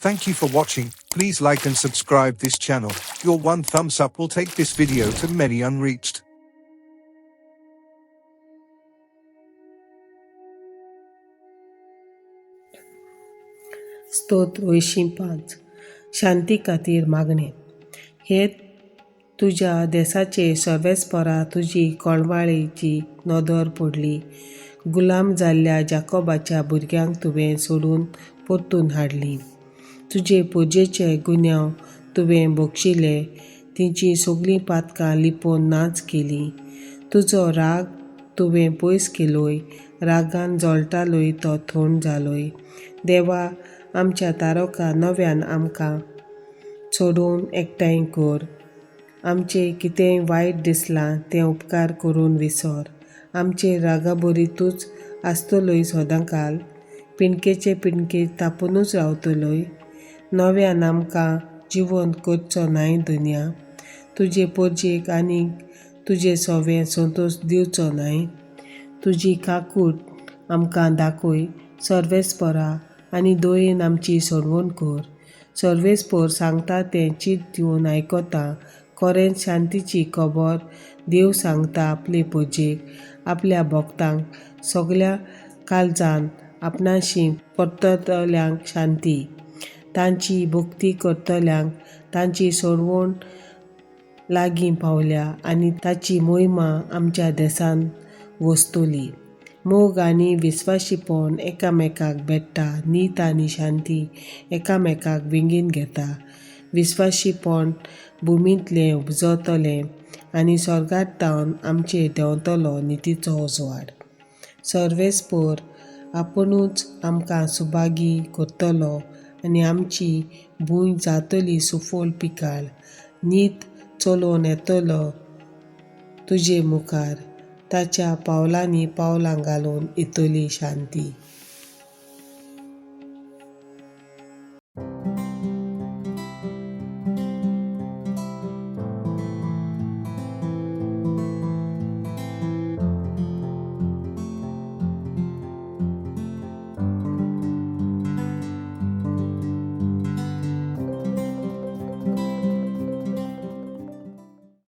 Thank you for watching. Please like and subscribe this channel. Your one thumbs up will take this video to many unreached. स्तोत्र 85 शांती खातीर मागणें. हे तुज्या देशाचे सर्वेस्परा तुजी कळवाळेची नदर पडली. गुलाम जाल्ल्या जाकोबाच्या भुरग्यांक तुवें सोडून परतून हाडली. तुजे पोजेचे गुन्यांव तुवें बक्षिले, तिचीं सगळीं पातकां लिपोवन नाच केली. तुजो राग तुवें पयस केलोय, रागान जळटालोय तो थंड जालोय. देवा, आमच्या तारकां नव्यान आमकां सोडून एकठांय कर. आमचें कितेंय वायट दिसलां तें उपकार करून विसर. आमचेर रागाबरी तूंच आसतलोय सदांकाल, पिणकेचे पिणके तापोनूच रावतलोय. नव्यान आमकां जिवंत करचो न्हय दुनिया. तुजे पोरजेक आनीक तुजें सोवें संतोश दिवचो न्हय. तुजी काकूट आमकां दाखय सर्वेस्परा आनी दयेन आमची सोडवण कर. सर्वेस्पर सांगता तें चीत दिवन आयकता. खरेंच शांतीची खबर देव सांगता आपले पोजेक, आपल्या भक्तांक, सगळ्या काळजान आपणाशी परततल्यांक शांती. तांची भक्ती करतल्यांक तांची सोडवण लागीं पावल्या आनी ताची महिमा आमच्या देशांत वसतली. मोग आनी विस्वाशीपण एकामेकाक भेटता, नीत आनी शांती एकामेकाक विंगीन घेता. विस्वाशीपण भुमींतलें उपजतलें आनी स्वर्गांतावन आमचेर देंवतलो नितीचो उजवाड. सर्वेस्पर आपुणूच आमकां सुभागी करतलो आनी आमची भूंय जातली सुफल पिकाळ. नीत चलोवन येतलो तुजे मुखार, ताच्या पावलांनी पावलां घालून येतली शांती.